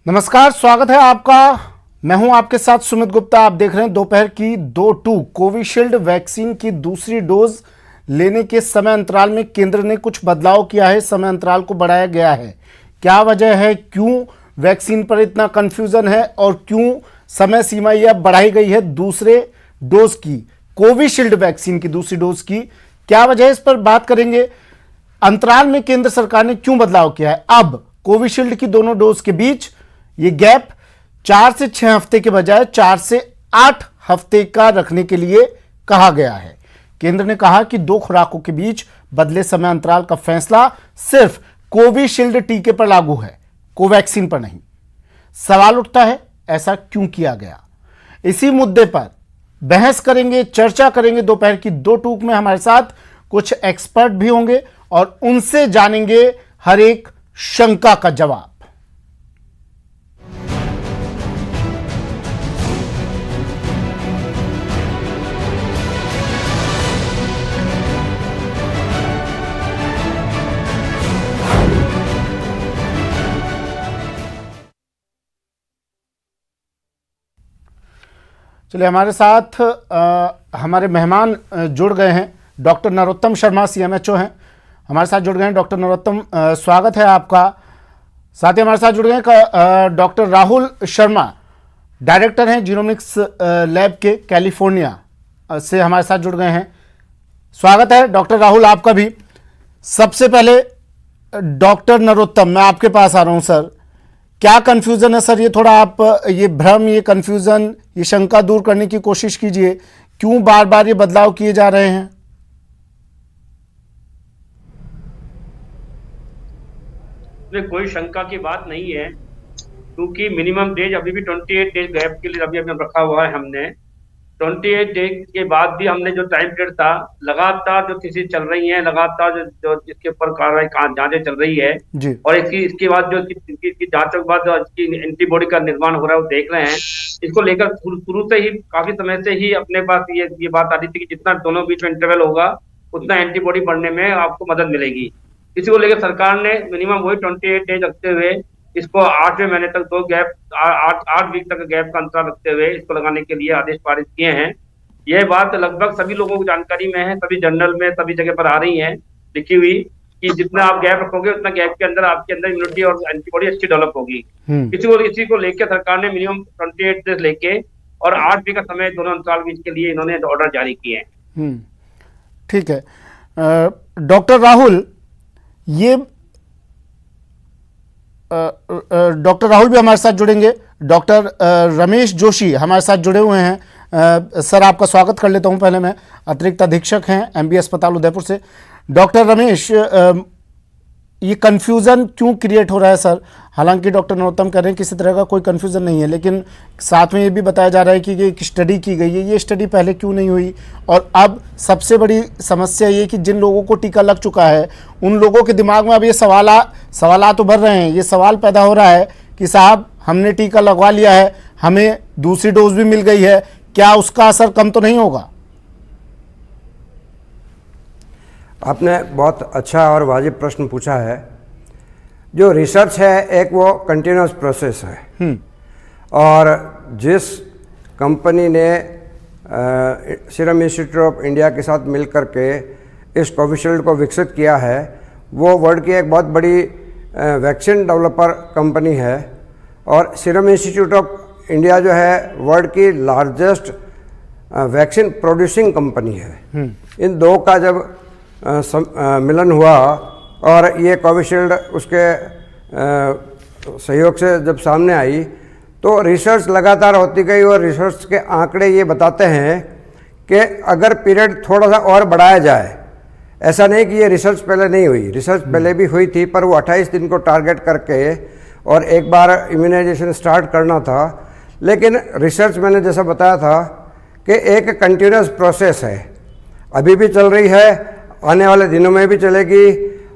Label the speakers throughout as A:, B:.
A: नमस्कार, स्वागत है आपका। मैं हूं आपके साथ सुमित गुप्ता। आप देख रहे हैं दोपहर की 2 कोविशील्ड वैक्सीन की दूसरी डोज लेने के समय अंतराल में केंद्र ने कुछ बदलाव किया है। समय अंतराल को बढ़ाया गया है। क्या वजह है, क्यों वैक्सीन पर इतना कंफ्यूजन है और क्यों समय सीमा यह बढ़ाई गई है दूसरे डोज की, कोविशील्ड वैक्सीन की दूसरी डोज की? क्या वजह है, इस पर बात करेंगे। अंतराल में केंद्र सरकार ने क्यों बदलाव किया है? अब कोविशील्ड की दोनों डोज के बीच ये गैप 4 से 6 हफ्ते के बजाय 4 से 8 हफ्ते का रखने के लिए कहा गया है। केंद्र ने कहा कि 2 खुराकों के बीच बदले समय अंतराल का फैसला सिर्फ कोविशील्ड टीके पर लागू है, कोवैक्सीन पर नहीं। सवाल उठता है, ऐसा क्यों किया गया? इसी मुद्दे पर बहस करेंगे, चर्चा करेंगे। दोपहर की 2 में हमारे साथ कुछ एक्सपर्ट भी होंगे और उनसे जानेंगे हर एक शंका का जवाब। चलिए, हमारे साथ हमारे मेहमान जुड़ गए हैं। डॉक्टर नरोत्तम शर्मा CMHO हैं, हमारे साथ जुड़ गए हैं। डॉक्टर नरोत्तम, स्वागत है आपका। साथ ही हमारे साथ जुड़ गए हैं डॉक्टर राहुल शर्मा, डायरेक्टर हैं जीनोमिक्स लैब के कैलिफोर्निया से हमारे साथ जुड़ गए हैं। स्वागत है डॉक्टर राहुल आपका भी। सबसे पहले डॉक्टर नरोत्तम, मैं आपके पास आ रहा हूं सर। क्या कंफ्यूजन है सर? ये थोड़ा आप ये भ्रम, ये कंफ्यूजन, ये शंका दूर करने की कोशिश कीजिए। क्यों बार बार ये बदलाव किए जा रहे हैं?
B: कोई शंका की बात नहीं है, क्योंकि मिनिमम डेज अभी भी 28 डेज गैप के लिए अभी रखा हुआ है हमने। 28 डेज के बाद भी हमने जो टाइम पीरियड था, लगातार जो केसेस चल रही हैं, लगातार जो इसके ऊपर कार्रवाई जांचें चल रही है
A: जी।
B: और इसके बाद जो इसकी जांचों के बाद जो इसकी एंटीबॉडी का निर्माण हो रहा है वो देख रहे हैं। इसको लेकर शुरू से ही, काफी समय से ही अपने पास ये बात आ रही थी कि जितना दोनों बीच में इंटरवल होगा उतना एंटीबॉडी बढ़ने में आपको मदद मिलेगी। इसी को लेकर सरकार ने मिनिमम वही 28 डेज रखते हुए इसको 8वें महीने तक 8 वीक तक गैप का अंतराल रखते हुए इसको लगाने के लिए आदेश पारित किए हैं। यह बात लगभग सभी लोगों को जानकारी में है, सभी जर्नल में, सभी जगह पर आ रही है लिखी हुई कि जितना आप गैप रखोगे उतना गैप के अंदर आपके अंदर इम्यूनिटी और एंटीबॉडी अच्छी डेवलप होगी। इसी को लेकर सरकार ने मिनिमम 28 डेज लेके और 8 वीक का समय दोनों अंतराल बीच के लिए इन्होंने ऑर्डर जारी किए हैं।
A: ठीक है डॉक्टर राहुल, ये डॉक्टर राहुल भी हमारे साथ जुड़ेंगे। डॉक्टर रमेश जोशी हमारे साथ जुड़े हुए हैं। सर, आपका स्वागत कर लेता हूं। पहले मैं अतिरिक्त अधीक्षक हैं MB अस्पताल उदयपुर से। डॉक्टर रमेश, ये कंफ्यूजन क्यों क्रिएट हो रहा है सर? हालांकि डॉक्टर नरोत्तम कह रहे हैं किसी तरह का कोई कंफ्यूजन नहीं है, लेकिन साथ में ये भी बताया जा रहा है कि एक स्टडी की गई है। ये स्टडी पहले क्यों नहीं हुई? और अब सबसे बड़ी समस्या ये कि जिन लोगों को टीका लग चुका है उन लोगों के दिमाग में अब ये सवाल उभर रहे हैं। ये सवाल पैदा हो रहा है कि साहब, हमने टीका लगवा लिया है, हमें दूसरी डोज भी मिल गई है, क्या उसका असर कम तो नहीं होगा?
C: आपने बहुत अच्छा और वाजिब प्रश्न पूछा है। जो रिसर्च है एक वो कंटिन्यूस प्रोसेस है, और जिस कंपनी ने सीरम इंस्टीट्यूट ऑफ इंडिया के साथ मिलकर के इस कोविशील्ड को विकसित किया है, वो वर्ल्ड की एक बहुत बड़ी वैक्सीन डेवलपर कंपनी है। और सीरम इंस्टीट्यूट ऑफ इंडिया जो है वर्ल्ड की लार्जेस्ट वैक्सीन प्रोड्यूसिंग कंपनी है। इन दो का जब मिलन हुआ और ये कोविशील्ड उसके सहयोग से जब सामने आई, तो रिसर्च लगातार होती गई और रिसर्च के आंकड़े ये बताते हैं कि अगर पीरियड थोड़ा सा और बढ़ाया जाए, ऐसा नहीं कि ये रिसर्च पहले नहीं हुई, रिसर्च पहले भी हुई थी, पर वो 28 दिन को टारगेट करके और एक बार इम्यूनाइजेशन स्टार्ट करना था। लेकिन रिसर्च मैंने जैसा बताया था कि एक कंटिन्यूस प्रोसेस है, अभी भी चल रही है, आने वाले दिनों में भी चलेगी,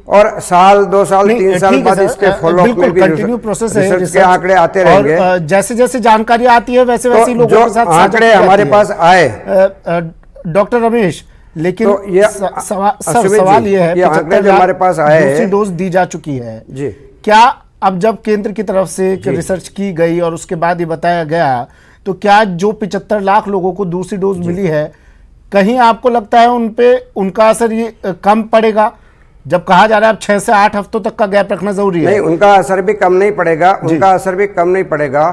C: और साल 2 साल 3 साल बाद इसके फॉलोअप में भी
A: कंटिन्यू प्रोसेस है,
C: रिसर्च के आंकड़े आते रहेंगे।
A: जैसे जैसे जानकारी आती है वैसे वैसे लोगों के साथ
C: आंकड़े हमारे पास आए।
A: डॉक्टर रमेश, लेकिन
C: तो ये
A: सवाल ये है
C: ये आंकड़े जो हमारे पास आए,
A: दूसरी डोज दी जा चुकी है
C: जी,
A: क्या अब जब केंद्र की तरफ से एक
C: जी।
A: रिसर्च की गई और उसके बाद ये बताया गया, तो क्या जो 75 लाख लोगों को दूसरी डोज मिली है, कहीं आपको लगता है उन पे उनका असर ये कम पड़ेगा? जब कहा जा रहा है अब 6 से 8 हफ्तों तक का गैप रखना जरूरी
C: नहीं,
A: है,
C: उनका असर भी कम नहीं पड़ेगा, उनका असर भी कम नहीं पड़ेगा,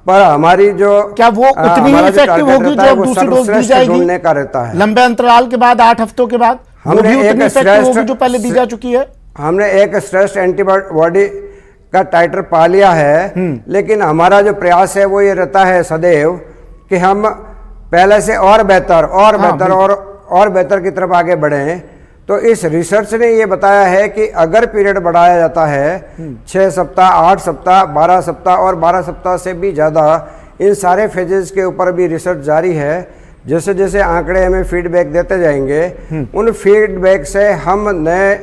C: पर हमारी जो
A: क्या वो उतनी ही
C: हमारा जो
A: इफेक्टिव
C: टारगेट
A: होगी
C: रहता है,
A: जो
C: वो
A: दूसरी डोज दी
C: सर्वश्रेष्ठ
A: जाएगी
C: ढूंढने का रहता है।
A: लंबे अंतराल के बाद 8 हफ्तों के बाद वो
C: हमने
A: भी
C: एक
A: उतनी इफेक्टिव
C: श्रेष्ठ-
A: होगी जो पहले दी जा चुकी है?
C: हमने एक श्रेष्ठ एंटीबॉडी का टाइटर पा लिया है, लेकिन हमारा जो प्रयास है वो ये रहता है सदैव कि हम पहले से और बेहतर और बेहतर और बेहतर की तरफ आगे बढ़ें। तो इस रिसर्च ने ये बताया है कि अगर पीरियड बढ़ाया जाता है 6 सप्ताह, 8 सप्ताह, 12 सप्ताह और 12 सप्ताह से भी ज़्यादा, इन सारे फेजेस के ऊपर भी रिसर्च जारी है। जैसे जैसे आंकड़े हमें फीडबैक देते जाएंगे, उन फीडबैक से हम नए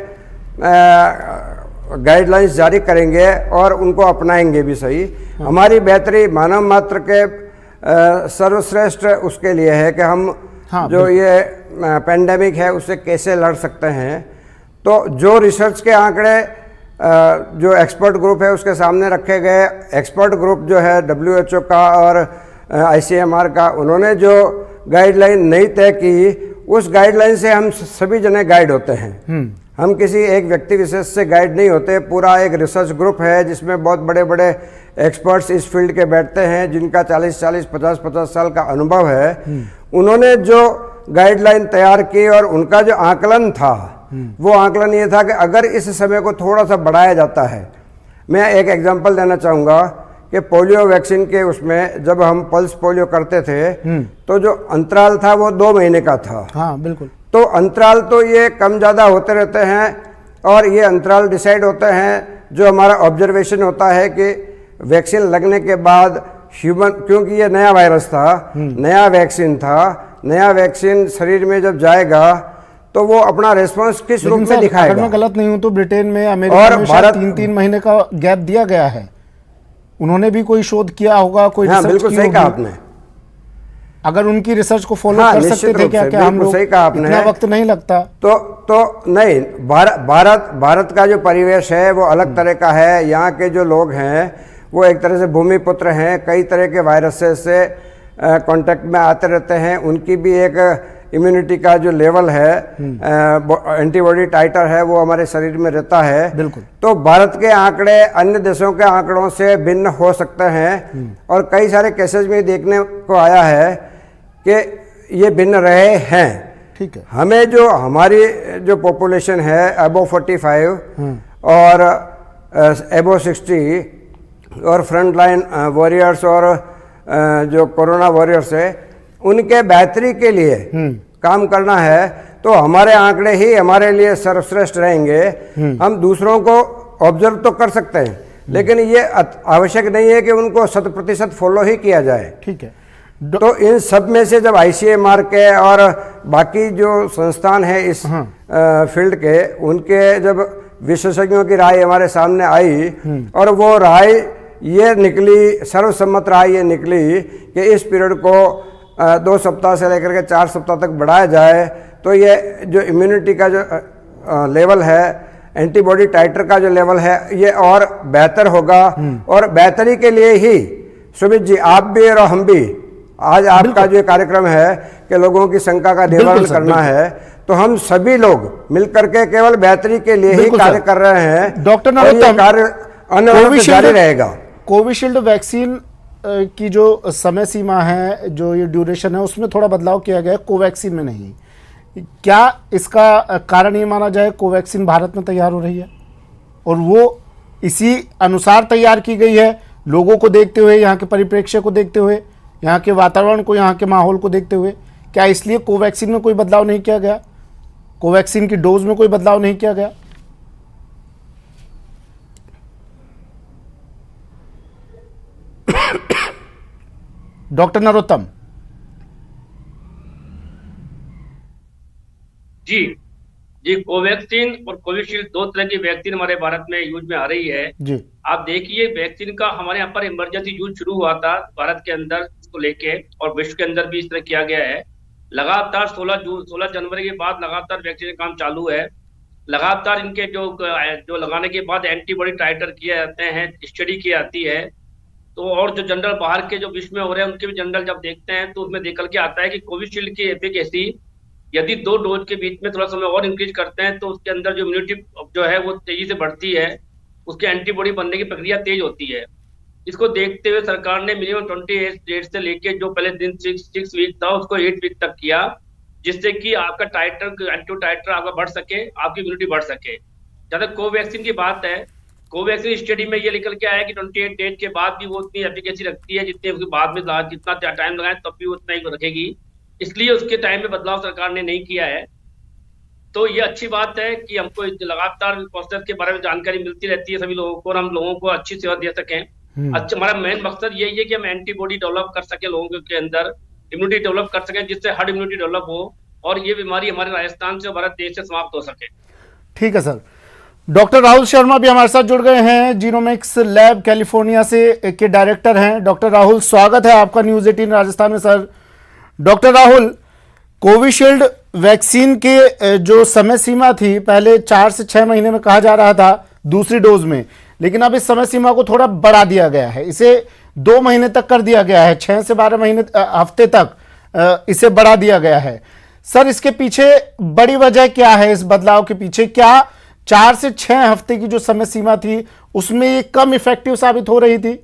C: गाइडलाइंस जारी करेंगे और उनको अपनाएंगे भी सही। हमारी बेहतरी मानव मात्र के सर्वश्रेष्ठ उसके लिए है कि हम जो ये पेंडेमिक है उससे कैसे लड़ सकते हैं। तो जो रिसर्च के आंकड़े जो एक्सपर्ट ग्रुप है उसके सामने रखे गए, एक्सपर्ट ग्रुप जो है WHO का और ICMR का, उन्होंने जो गाइडलाइन नहीं तय की, उस गाइडलाइन से हम सभी जने गाइड होते हैं। हम किसी एक व्यक्ति विशेष से गाइड नहीं होते, पूरा एक रिसर्च ग्रुप है जिसमें बहुत बड़े बड़े एक्सपर्ट्स इस फील्ड के बैठते हैं, जिनका 40-40, 50-50 साल का अनुभव है। उन्होंने जो गाइडलाइन तैयार की और उनका जो आकलन था, वो आकलन ये था कि अगर इस समय को थोड़ा सा बढ़ाया जाता है। मैं एक एग्जांपल देना चाहूँगा कि पोलियो वैक्सीन के उसमें जब हम पल्स पोलियो करते थे, तो जो अंतराल था वो 2 महीने का था।
A: हाँ बिल्कुल।
C: तो अंतराल तो ये कम ज़्यादा होते रहते हैं और ये अंतराल डिसाइड होते हैं, जो हमारा ऑब्जर्वेशन होता है कि वैक्सीन लगने के बाद ह्यूमन, क्योंकि ये नया वायरस था, नया वैक्सीन था, नया वैक्सीन शरीर में जब जाएगा तो वो अपना रिस्पॉन्स किस रूप में दिखाएगा।
A: अगर मैं गलत नहीं हूं तो ब्रिटेन में, अमेरिका में शायद 3-3 महीने का गैप दिया गया है। उन्होंने भी कोई शोध किया होगा, कोई रिसर्च
C: बिल्कुल
A: की
C: सही कहा
A: होगी।
C: आपने।
A: अगर उनकी रिसर्च को फॉलो कर सकते थे क्या हम लोग?
C: सही कहा आपने।
A: इतना वक्त नहीं लगता।
C: तो नहीं, भारत का जो परिवेश है वो अलग तरह का है। यहाँ के जो लोग हैं वो एक तरह से भूमिपुत्र हैं, कई तरह के वायरसेस से कांटेक्ट में आते रहते हैं। उनकी भी एक इम्यूनिटी का जो लेवल है, एंटीबॉडी टाइटर है, वो हमारे शरीर में रहता है।
A: बिल्कुल।
C: तो भारत के आंकड़े अन्य देशों के आंकड़ों से भिन्न हो सकते हैं और कई सारे केसेस में देखने को आया है कि ये भिन्न रहे हैं।
A: ठीक है।
C: हमें जो हमारी जो पॉपुलेशन है अबव 45 और अबव 60 और फ्रंट लाइन वॉरियर्स और जो कोरोना वॉरियर्स है, उनके बेहतरी के लिए काम करना है, तो हमारे आंकड़े ही हमारे लिए सर्वश्रेष्ठ रहेंगे। हम दूसरों को ऑब्जर्व तो कर सकते हैं, लेकिन ये आवश्यक नहीं है कि उनको 100% फॉलो ही किया जाए।
A: ठीक है।
C: तो इन सब में से जब ICMR के और बाकी जो संस्थान है इस फील्ड के, उनके जब विशेषज्ञों की राय हमारे सामने आई और वो राय ये निकली, सर्वसम्मत राय ये निकली कि इस पीरियड को 2 सप्ताह से लेकर के 4 सप्ताह तक बढ़ाया जाए, तो ये जो इम्यूनिटी का जो लेवल है, एंटीबॉडी टाइटर का जो लेवल है, ये और बेहतर होगा। और बेहतरी के लिए ही सुमित जी, आप भी और हम भी, आज आपका जो कार्यक्रम है कि लोगों की शंका का निवारण करना है, तो हम सभी लोग मिलकर के केवल बेहतरी के लिए ही कार्य कर रहे हैं।
A: डॉक्टर नरोत्तम,
C: कार्य अनवरत जारी रहेगा।
A: कोविशील्ड वैक्सीन की जो समय सीमा है, जो ये ड्यूरेशन है, उसमें थोड़ा बदलाव किया गया है, कोवैक्सीन में नहीं। क्या इसका कारण ये माना जाए कोवैक्सीन भारत में तैयार हो रही है और वो इसी अनुसार तैयार की गई है, लोगों को देखते हुए, यहाँ के परिप्रेक्ष्य को देखते हुए, यहाँ के वातावरण को, यहाँ के माहौल को देखते हुए? क्या इसलिए कोवैक्सीन में कोई बदलाव नहीं किया गया? कोवैक्सीन की डोज में कोई बदलाव नहीं किया गया? डॉक्टर नरोत्तम
B: जी जी, कोवैक्सीन और कोविशील्ड 2 तरह की वैक्सीन हमारे भारत में यूज में आ रही है
A: जी।
B: आप देखिए, वैक्सीन का हमारे यहाँ पर इमरजेंसी यूज शुरू हुआ था भारत के अंदर इसको लेके, और विश्व के अंदर भी इस तरह किया गया है। लगातार 16 जनवरी के बाद लगातार वैक्सीन का काम चालू है। लगातार इनके जो लगाने के बाद एंटीबॉडी टाइटर किए जाते हैं, स्टडी की जाती है। तो और जो जनरल बाहर के जो विश्व में हो रहे हैं उनके भी जनरल जब देखते हैं तो उसमें निकल के आता है कि कोविशील्ड की एफिकेसी यदि 2 डोज के बीच में थोड़ा समय और इंक्रीज करते हैं तो उसके अंदर जो इम्यूनिटी जो है वो तेजी से बढ़ती है, उसके एंटीबॉडी बनने की प्रक्रिया तेज होती है। इसको देखते हुए सरकार ने मिनिमम 28 डेज से लेके जो पहले दिन 6 वीक था उसको 8 वीक तक किया, जिससे कि आपका एंटी टाइटर आपका बढ़ सके, आपकी इम्यूनिटी बढ़ सके। जहां तक कोवैक्सीन की बात है, कोवैक्सीन स्टडी में ये निकल के आया कि 28 डेज के बाद भी वो उतनी एफिकेसी रखती है जितने उसके बाद में जितना टाइम लगाए तब भी उतना ही रखेगी। इसलिए उसके टाइम में बदलाव सरकार ने नहीं किया है। तो ये अच्छी बात है कि हमको लगातार प्रोसेस के बारे में जानकारी मिलती रहती है सभी लोगों को और हम लोगों को अच्छी सेवा दे सकें। अच्छा, हमारा मेन मकसद यही है कि हम एंटीबॉडी डेवलप कर सके, लोगों के अंदर इम्यूनिटी डेवलप कर सकें, जिससे हर्ड इम्यूनिटी डेवलप हो और ये बीमारी हमारे राजस्थान से, भारत देश से समाप्त हो सके।
A: ठीक है सर। डॉक्टर राहुल शर्मा भी हमारे साथ जुड़ गए हैं, जीनोमिक्स लैब कैलिफोर्निया से के डायरेक्टर हैं। डॉक्टर राहुल, स्वागत है आपका न्यूज़ 18 राजस्थान में। Sir, doctor Rahul, Covishield vaccine के जो समय सीमा थी पहले 4 से 6 महीने में कहा जा रहा था दूसरी डोज में, लेकिन अब इस समय सीमा को थोड़ा बढ़ा दिया गया है, इसे 2 महीने तक कर दिया गया है, 6 से 12 हफ्ते तक इसे बढ़ा दिया गया है। सर, इसके पीछे बड़ी वजह क्या है? इस बदलाव के पीछे क्या 4 से 6 हफ्ते की जो समय सीमा थी उसमें ये कम इफेक्टिव साबित हो रही थी?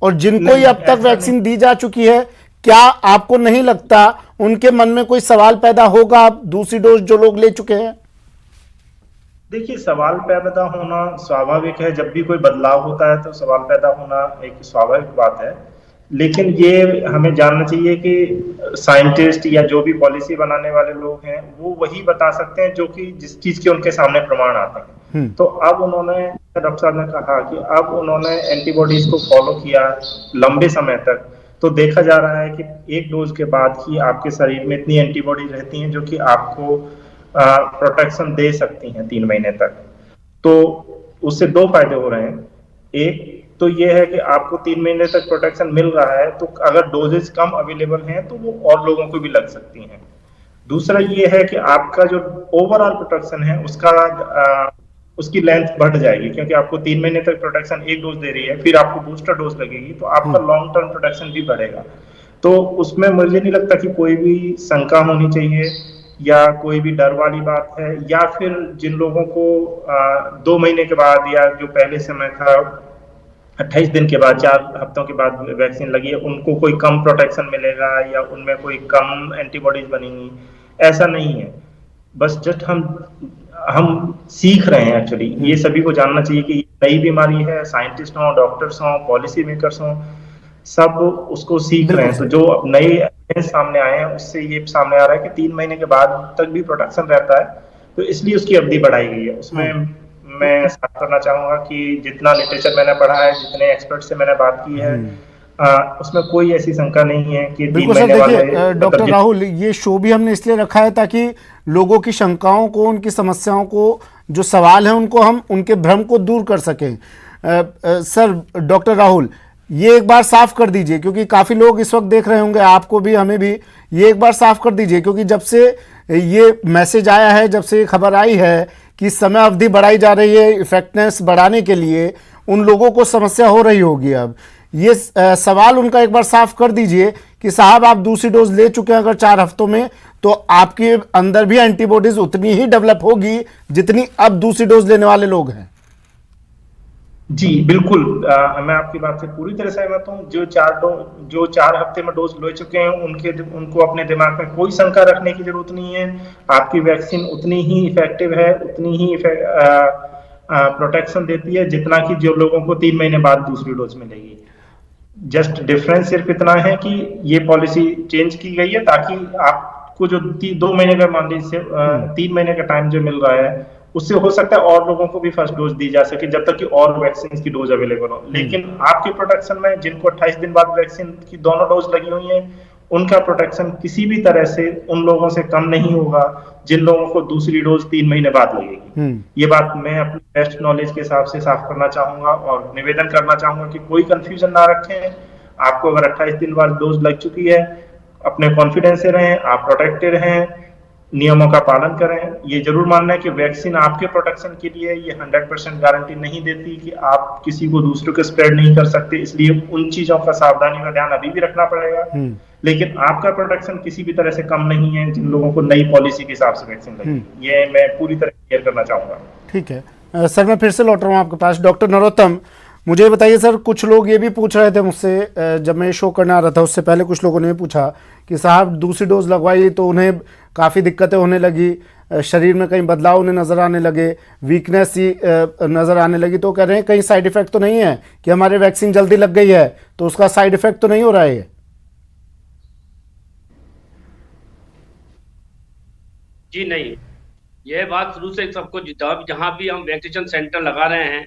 A: और जिनको ये अब तक वैक्सीन दी जा चुकी है, क्या आपको नहीं लगता उनके मन में कोई सवाल पैदा होगा अब दूसरी डोज जो लोग ले चुके हैं?
D: देखिए, सवाल पैदा होना स्वाभाविक है। जब भी कोई बदलाव होता है तो सवाल पैदा होना एक स्वाभाविक बात है, लेकिन ये हमें जानना चाहिए कि साइंटिस्ट या जो भी पॉलिसी बनाने वाले लोग हैं वो वही बता सकते हैं जो कि जिस चीज के उनके सामने प्रमाण आते हैं। तो अब उन्होंने, डॉक्टर साहब ने कहा कि अब उन्होंने एंटीबॉडीज को फॉलो किया लंबे समय तक, तो देखा जा रहा है कि एक डोज के बाद ही आपके शरीर में इतनी एंटीबॉडी रहती हैं जो कि आपको प्रोटेक्शन दे सकती हैं 3 महीने तक। तो उससे 2 फायदे हो रहे हैं। एक तो ये है कि आपको 3 महीने तक प्रोटेक्शन मिल रहा है, तो अगर डोजेस कम अवेलेबल हैं तो वो और लोगों को भी लग सकती हैं। दूसरा ये है कि आपका जो ओवरऑल प्रोटेक्शन है उसकी लेंथ बढ़ जाएगी, क्योंकि आपको 3 महीने तक प्रोटेक्शन एक डोज दे रही है, फिर आपको बूस्टर डोज लगेगी, तो आपका लॉन्ग टर्म प्रोटेक्शन भी बढ़ेगा। तो उसमें मुझे नहीं लगता कि कोई भी शंका होनी चाहिए या कोई भी डर वाली बात है, या फिर जिन लोगों को 2 महीने के बाद या जो पहले समय था 28 दिन के बाद, 4 हफ्तों के बाद वैक्सीन लगी है, उनको कोई कम प्रोटेक्शन मिलेगा या उनमें कोई कम एंटीबॉडीज बनेंगी, ऐसा नहीं है। बस जस्ट हम सीख रहे हैं एक्चुअली। ये सभी को जानना चाहिए कि नई बीमारी है, साइंटिस्ट हों, डॉक्टर्स हों, पॉलिसी मेकर्स हों, सब उसको सीख रहे हैं। तो जो अब नए एविडेंस सामने आए हैं उससे ये सामने आ रहा है कि 3 महीने के बाद तक भी प्रोटेक्शन रहता है, तो इसलिए उसकी अवधि बढ़ाई गई है। उसमें मैं साथ करना चाहूंगा कि जितना लिटरेचर मैंने पढ़ा है, जितने एक्सपर्ट से मैंने बात की है, उसमें कोई ऐसी शंका नहीं है कि 3 महीने वाले।
A: डॉक्टर राहुल, ये शो भी हमने इसलिए रखा है ताकि लोगों की शंकाओं को, उनकी समस्याओं को, जो सवाल है उनको हम उनके भ्रम को दूर कर सकें। सर, डॉक्टर राहुल, ये एक बार साफ कर दीजिए, क्योंकि काफ़ी लोग इस वक्त देख रहे होंगे, आपको भी हमें भी, ये एक बार साफ कर दीजिए, क्योंकि जब से ये मैसेज आया है, जब से ये खबर आई है कि समय अवधि बढ़ाई जा रही है इफेक्टनेस बढ़ाने के लिए, उन लोगों को समस्या हो रही होगी। अब ये सवाल उनका एक बार साफ कर दीजिए कि साहब आप दूसरी डोज ले चुके हैं अगर 4 हफ्तों में, तो आपके अंदर भी एंटीबॉडीज उतनी ही डेवलप होगी जितनी अब दूसरी डोज लेने वाले लोग हैं।
D: जी बिल्कुल, मैं आपकी बात से पूरी तरह सहमत हूँ। जो 4 हफ्ते में डोज ले चुके हैं उनको अपने दिमाग में कोई शंका रखने की जरूरत नहीं है। आपकी वैक्सीन उतनी ही इफेक्टिव है, उतनी ही प्रोटेक्शन देती है जितना कि जो लोगों को 3 महीने बाद दूसरी डोज मिलेगी। जस्ट डिफरेंस सिर्फ इतना है कि ये पॉलिसी चेंज की गई है ताकि आपको जो 2 महीने का, मान लीजिए 3 महीने का टाइम जो मिल रहा है, उससे हो सकता है और लोगों को भी फर्स्ट डोज दी जा सके जब तक कि और वैक्सीन की डोज अवेलेबल हो। लेकिन आपके प्रोटेक्शन में जिनको 28 दिन बाद वैक्सीन की दोनों डोज लगी हुई है, उनका प्रोटेक्शन किसी भी तरह से उन लोगों से कम नहीं होगा जिन लोगों को दूसरी डोज 3 महीने बाद लगेगी। ये बात मैं अपनी बेस्ट नॉलेज के हिसाब से साफ करना चाहूंगा और निवेदन करना चाहूंगा कि कोई कंफ्यूजन ना रखें। आपको अगर 28 दिन बाद डोज लग चुकी है, अपने कॉन्फिडेंस से रहें, आप प्रोटेक्टेड हैं, नियमों का पालन करें। ये जरूर मानना है कि वैक्सीन आपके प्रोटेक्शन के लिए ये 100% गारंटी नहीं देती कि आप किसी को दूसरों को स्प्रेड नहीं कर सकते, इसलिए उन चीजों का सावधानी का ध्यान अभी भी रखना पड़ेगा। लेकिन आपका प्रोटेक्शन किसी भी तरह से कम नहीं है जिन लोगों को नई पॉलिसी के हिसाब से वैक्सीन लगी। ये मैं पूरी तरह क्लियर करना चाहूंगा।
A: ठीक है सर, मैं फिर से लौट रहा हूँ आपके पास। डॉक्टर नरोत्तम, मुझे बताइए सर, कुछ लोग ये भी पूछ रहे थे मुझसे, जब मैं शो करने आ रहा था उससे पहले कुछ लोगों ने पूछा कि साहब दूसरी डोज लगवाई तो उन्हें काफ़ी दिक्कतें होने लगी, शरीर में कहीं बदलाव उन्हें नज़र आने लगे, वीकनेस ही नज़र आने लगी, तो कह रहे हैं कहीं साइड इफेक्ट तो नहीं है कि हमारे वैक्सीन जल्दी लग गई है तो उसका साइड इफेक्ट तो नहीं हो रहा है ये?
B: जी नहीं, यह बात शुरू से सबको, जहां भी हम वैक्सीनेशन सेंटर लगा रहे हैं,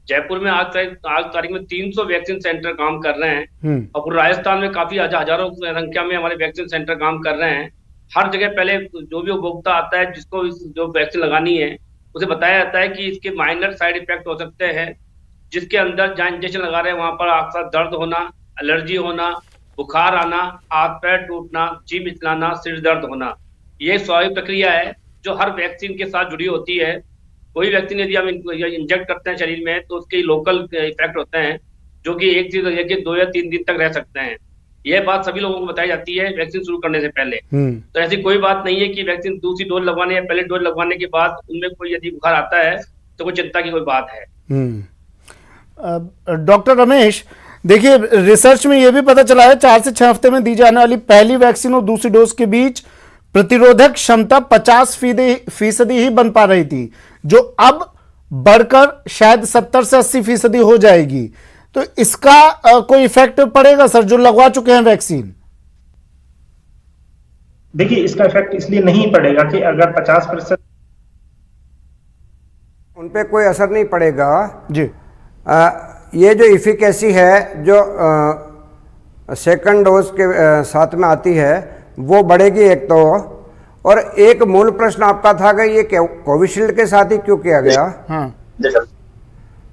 B: जयपुर में आज तारीख में 300 वैक्सीन सेंटर काम कर रहे हैं और पूरे राजस्थान में काफी हजारों संख्या में हमारे वैक्सीन सेंटर काम कर रहे हैं। हर जगह पहले जो भी उपभोक्ता आता है जिसको जो वैक्सीन लगानी है उसे बताया जाता है कि इसके माइनर साइड इफेक्ट हो सकते हैं, जिसके अंदर जहाँ इंजेक्शन लगा रहे हैं वहां पर आपका दर्द होना, एलर्जी होना, बुखार आना, हाथ पैर टूटना, जी मिचलाना, सिर दर्द होना। ये स्वाभाविक प्रक्रिया है जो हर वैक्सीन के साथ जुड़ी होती है। कोई वैक्सीन यदि हम इंजेक्ट करते हैं शरीर में तो उसके लोकल इफेक्ट होते हैं जो कि 1 से लेकर 2 या 3 दिन तक रह सकते हैं। यह बात सभी लोगों को बताई जाती है वैक्सीन शुरू करने से पहले। तो ऐसी कोई बात नहीं है कि वैक्सीन दूसरी डोज लगवाने या पहले डोज लगवाने के बाद उनमें कोई यदि बुखार आता है तो कोई चिंता की कोई बात है।
A: डॉक्टर रमेश, देखिए रिसर्च में यह भी पता चला है 4 से 6 हफ्ते में दी जाने वाली पहली वैक्सीन और दूसरी डोज के बीच प्रतिरोधक क्षमता 50% ही बन पा रही थी, जो अब बढ़कर शायद 70 से 80% हो जाएगी। तो इसका कोई इफेक्ट पड़ेगा सर जो लगवा चुके हैं वैक्सीन?
D: देखिए, इसका इफेक्ट इसलिए नहीं पड़ेगा कि अगर 50%
C: उन पे कोई असर नहीं पड़ेगा
A: जी।
C: ये जो इफिकेसी है जो सेकंड डोज के साथ में आती है वो बढ़ेगी एक तो, और एक मूल प्रश्न आपका था कि ये कोविशील्ड के साथ ही क्यों किया गया।
A: हाँ।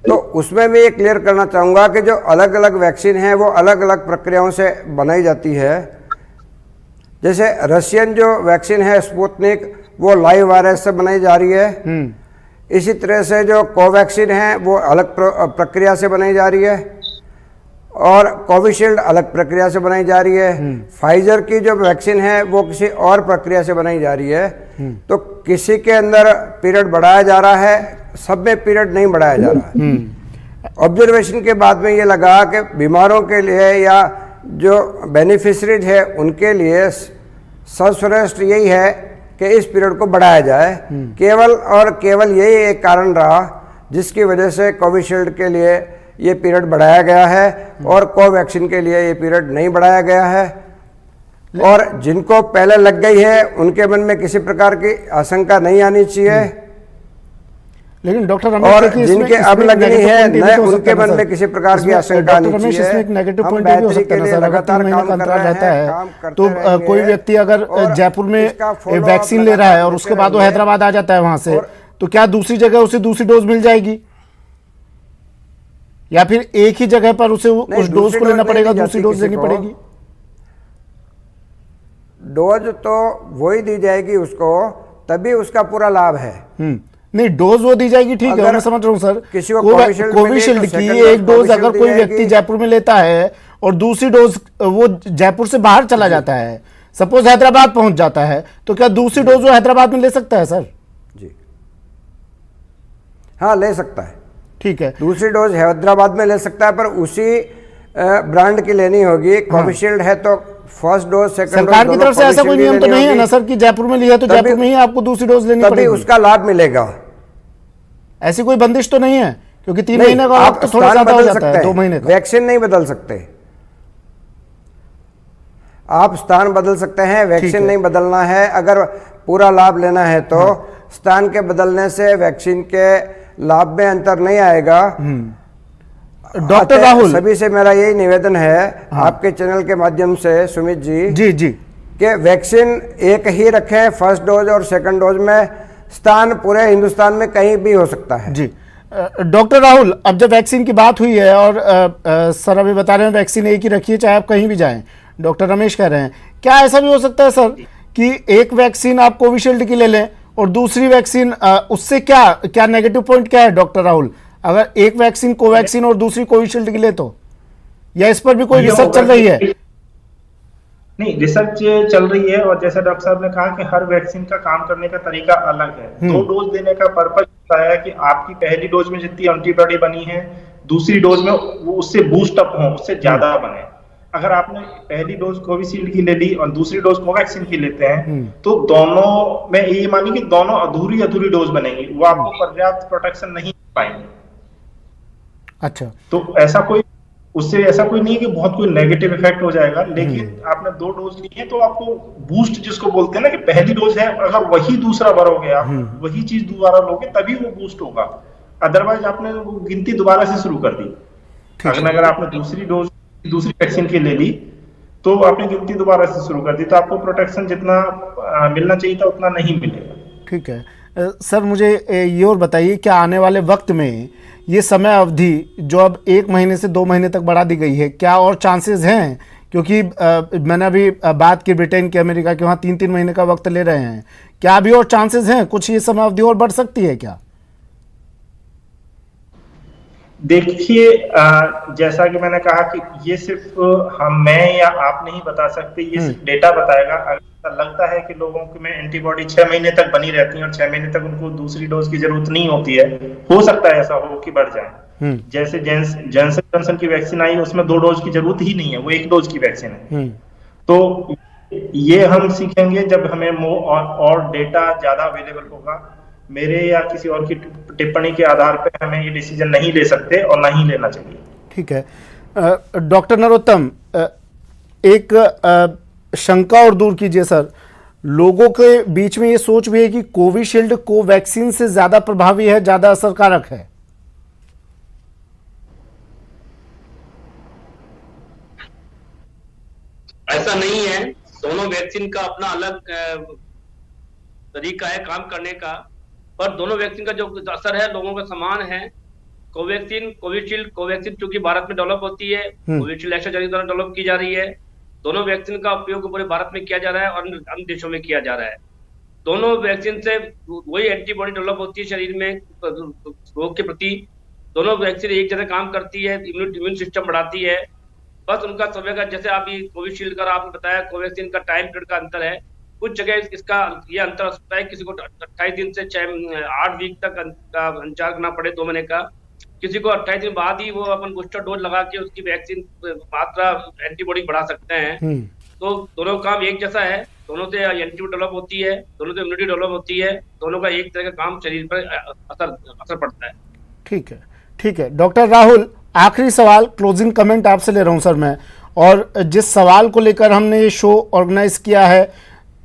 C: तो उसमें मैं ये क्लियर करना चाहूँगा कि जो अलग अलग वैक्सीन है वो अलग अलग प्रक्रियाओं से बनाई जाती है। जैसे रशियन जो वैक्सीन है स्पुतनिक, वो लाइव वायरस से बनाई जा रही है। इसी तरह से जो कोवैक्सीन है वो अलग प्रक्रिया से बनाई जा रही है और कोविशील्ड अलग प्रक्रिया से बनाई जा रही है। फाइजर की जो वैक्सीन है वो किसी और प्रक्रिया से बनाई जा रही है। तो किसी के अंदर पीरियड बढ़ाया जा रहा है, सब में पीरियड नहीं बढ़ाया जा रहा है। ऑब्जर्वेशन के बाद में ये लगा कि बीमारों के लिए या जो बेनिफिशरीज है उनके लिए सर्वश्रेष्ठ यही है कि इस पीरियड को बढ़ाया जाए। केवल और केवल यही एक कारण रहा जिसकी वजह से कोविशील्ड के लिए ये पीरियड बढ़ाया गया है और कोवैक्सीन के लिए ये पीरियड नहीं बढ़ाया गया है। और जिनको पहले लग गई है उनके मन में किसी प्रकार की आशंका नहीं आनी चाहिए,
A: लेकिन डॉक्टर
C: और जिनके अब लगनी है नए उनके मन में किसी प्रकार की आशंका नहीं चाहिए।
A: इसमें एक नेगेटिव पॉइंट भी हो सकता है सर, अगर 3 महीने का अंतराल रहता है तो कोई व्यक्ति अगर जयपुर में वैक्सीन ले रहा है और उसके बाद वो हैदराबाद आ जाता है वहां से, तो क्या दूसरी जगह उसे दूसरी डोज मिल जाएगी या फिर एक ही जगह पर उसे उस डोज को लेना पड़ेगा, दूसरी डोज लेनी पड़ेगी?
C: डोज तो वही दी जाएगी उसको, तभी उसका पूरा लाभ है।
A: नहीं, डोज वो दी जाएगी, ठीक है, मैं समझ रहा हूँ सर।
C: किसी को
A: कोविशील्ड की एक डोज अगर कोई व्यक्ति जयपुर में लेता है और दूसरी डोज वो जयपुर से बाहर चला जाता है, सपोज हैदराबाद पहुंच जाता है, तो क्या दूसरी डोज वो हैदराबाद में ले सकता है सर?
C: जी हाँ, ले सकता है।
A: ठीक है,
C: दूसरी डोज हैदराबाद में ले सकता है, पर उसी ब्रांड की लेनी होगी। कोविशील्ड है तो फर्स्ट डोज सेकंड डोज
A: सरकार की तरफ से ऐसा कोई नियम तो नहीं है ना सर कि जयपुर में लिया तो जयपुर में ही आपको दूसरी डोज लेनी पड़ेगी,
C: उसका लाभ मिलेगा।
A: ऐसी कोई बंदिश तो नहीं है, क्योंकि 3 महीने का वक्त तो थोड़ा ज्यादा हो जाता है, 2 महीने का।
C: वैक्सीन नहीं बदल सकते, आप स्थान बदल सकते हैं, वैक्सीन नहीं बदलना है। अगर पूरा लाभ लेना है तो स्थान के बदलने से वैक्सीन के लाभ में अंतर नहीं आएगा।
A: डॉक्टर राहुल,
C: सभी से मेरा यही निवेदन है आपके चैनल के माध्यम से सुमित जी
A: जी
C: कि वैक्सीन एक ही रखें, फर्स्ट डोज और सेकंड डोज में। स्थान पूरे हिंदुस्तान में कहीं भी हो सकता है।
A: जी डॉक्टर राहुल, अब जब वैक्सीन की बात हुई है और सर अभी बता रहे हैं वैक्सीन एक ही रखिए चाहे आप कहीं भी जाएं, डॉक्टर रमेश कह रहे हैं, क्या ऐसा भी हो सकता है सर कि एक वैक्सीन आप कोविशील्ड की ले लें और दूसरी वैक्सीन उससे क्या नेगेटिव पॉइंट क्या है डॉक्टर राहुल, अगर एक वैक्सीन कोवैक्सीन और दूसरी कोविशील्ड की ले तो, या इस पर भी कोई
D: ये
A: रिसर्च चल
D: होगा
A: रही है?
D: नहीं, रिसर्च चल रही है, और जैसा डॉक्टर साहब ने कहा कि हर वैक्सीन का काम करने का तरीका अलग है। 2 डोज देने का पर्पज होता है कि आपकी पहली डोज में जितनी एंटीबॉडी बनी है, दूसरी डोज में वो उससे बूस्ट अप हो, उससे ज्यादा बने। अगर आपने पहली डोज कोविशील्ड की ले ली और दूसरी डोज कोवैक्सीन की लेते हैं, तो दोनों में ये मानिए कि दोनों अधूरी डोज बनेंगी, वो आपको पर्याप्त प्रोटेक्शन नहीं पाएंगे।
A: अच्छा,
D: तो ऐसा कोई नहीं है कि बहुत कोई नेगेटिव इफेक्ट हो जाएगा, लेकिन आपने 2 डोज ली है तो आपको बूस्ट जिसको बोलते हैं ना, कि पहली डोज है, अगर वही दूसरा भरोगे आप, वही चीज दोबारा लोगे तभी वो बूस्ट होगा, अदरवाइज आपने वो गिनती दोबारा से शुरू कर दी। अगर आपने दूसरी वैक्सीन की ले ली तो आपने गिनती दोबारा से शुरू कर दी, तो आपको प्रोटेक्शन जितना मिलना चाहिए था उतना नहीं मिलेगा।
A: ठीक है सर, मुझे ये और बताइए, क्या आने वाले वक्त में ये समय अवधि जो अब 1 महीने से 2 महीने तक बढ़ा दी गई है, क्या और चांसेस हैं? क्योंकि मैंने अभी बात की ब्रिटेन के, अमेरिका के, वहाँ 3-3 महीने का वक्त ले रहे हैं, क्या अभी और चांसेस हैं कुछ ये समय अवधि और बढ़ सकती है क्या?
D: देखिए, जैसा कि मैंने कहा कि ये सिर्फ मैं या आप नहीं बता सकते, ये सिर्फ डेटा बताएगा। अगर लगता है कि लोगों में एंटीबॉडी 6 महीने तक बनी रहती है और 6 महीने तक उनको दूसरी डोज की जरूरत नहीं होती है, हो सकता है ऐसा हो कि बढ़ जाए। जैसे जॉनसन जॉनसन की वैक्सीन आई, उसमें 2 डोज की जरूरत ही नहीं है, वो 1 डोज की वैक्सीन है। तो ये हम सीखेंगे जब हमें और डेटा ज्यादा अवेलेबल होगा। मेरे या किसी और की टिप्पणी के आधार पर हमें ये डिसीजन नहीं ले सकते और ना ही लेना चाहिए।
A: ठीक है डॉक्टर नरोत्तम, एक शंका और दूर कीजिए सर, लोगों के बीच में ये सोच भी है कि कोविशील्ड कोवैक्सीन से ज्यादा प्रभावी है, ज्यादा असरकारक है।
B: ऐसा नहीं है, दोनों वैक्सीन का अपना अलग तरीका है काम करने का, पर दोनों वैक्सीन का जो असर है लोगों का समान है। कोविशील्ड चूंकि भारत में डेवलप होती है, कोविशील्ड एस्ट्राजेनेका द्वारा डेवलप की जा रही है। दोनों वैक्सीन का उपयोग पूरे भारत में किया जा रहा है और अन्य देशों में किया जा रहा है। दोनों वैक्सीन से वही एंटीबॉडी डेवलप होती है शरीर में रोग के प्रति। दोनों वैक्सीन एक जगह काम करती है, इम्यून सिस्टम बढ़ाती है। बस उनका समय का, जैसे आप कोविशील्ड का आपने बताया, कोवैक्सीन का टाइम पीरियड का अंतर है। कुछ जगह इसका ये अंतर हो सकता है, किसी को 28 दिन से 8 वीक तक का इंतजार करना पड़े, 2 महीने का। किसी को 28 दिन बाद ही वो अपन बूस्टर डोज लगा के उसकी वैक्सीन मात्रा एंटीबॉडी बढ़ा सकते हैं। तो दोनों काम एक जैसा है, दोनों से एंटीबॉडी डेवलप होती है, दोनों से इम्यूनिटी डेवलप होती है, दोनों का एक तरह का काम शरीर पर असर पड़ता है।
A: ठीक है डॉक्टर राहुल, आखिरी सवाल, क्लोजिंग कमेंट आपसे ले रहा हूं सर मैं, और जिस सवाल को लेकर हमने ये शो ऑर्गेनाइज किया है,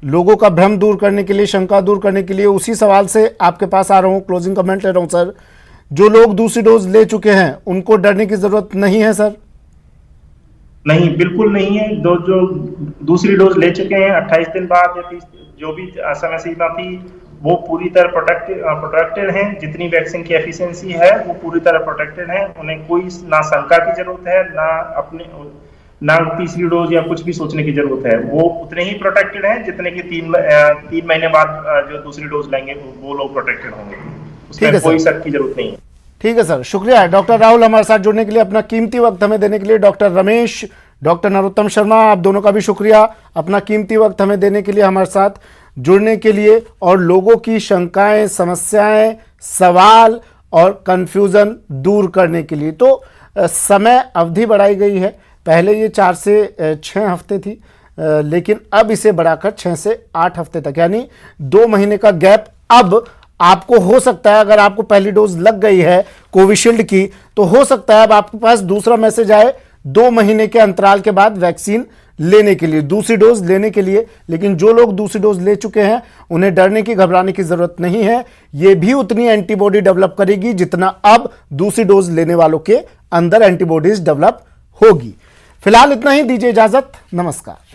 A: लोगों का भ्रम दूर करने के लिए, शंका दूर करने के लिए, उसी सवाल से आपके पास आ रहा हूं, क्लोजिंग कमेंट ले रहा हूं सर। जो लोग दूसरी डोज ले चुके हैं उनको डरने की जरूरत नहीं है सर?
D: नहीं, बिल्कुल नहीं है। जो दूसरी डोज ले चुके हैं 28 दिन बाद या 30 जो भी समय सीमा थी, वो पूरी तरह प्रोटेक्टेड हैं। जितनी वैक्सीन की एफिशिएंसी है वो पूरी तरह प्रोटेक्टेड है। उन्हें कोई ना शंका की जरूरत है, ना तीसरी डोज या कुछ भी सोचने की जरूरत है। वो उतने ही प्रोटेक्टेड हैं जितने की 3 महीने बाद जो दूसरी डोज लेंगे वो लोग प्रोटेक्टेड होंगे। उसमें कोई शक की जरूरत नहीं है।
A: ठीक है सर, शुक्रिया डॉक्टर राहुल हमारे साथ जुड़ने के लिए, अपना कीमती वक्त हमें देने के लिए। डॉक्टर रमेश, डॉक्टर नरोत्तम शर्मा, आप दोनों का भी शुक्रिया अपना कीमती वक्त हमें देने के लिए, हमारे साथ जुड़ने के लिए, और लोगों की शंकाएं, समस्याएं, सवाल और कंफ्यूजन दूर करने के लिए। तो समय अवधि बढ़ाई गई है, पहले ये 4 से 6 हफ्ते थी, लेकिन अब इसे बढ़ाकर 6 से 8 हफ्ते तक, यानी 2 महीने का गैप अब आपको हो सकता है। अगर आपको पहली डोज लग गई है कोविशील्ड की, तो हो सकता है अब आपके पास दूसरा मैसेज आए 2 महीने के अंतराल के बाद वैक्सीन लेने के लिए, दूसरी डोज लेने के लिए। लेकिन जो लोग दूसरी डोज ले चुके हैं उन्हें डरने की, घबराने की जरूरत नहीं है। ये भी उतनी एंटीबॉडी डेवलप करेगी जितना अब दूसरी डोज लेने वालों के अंदर एंटीबॉडीज डेवलप होगी। फिलहाल इतना ही, दीजिए इजाजत, नमस्कार।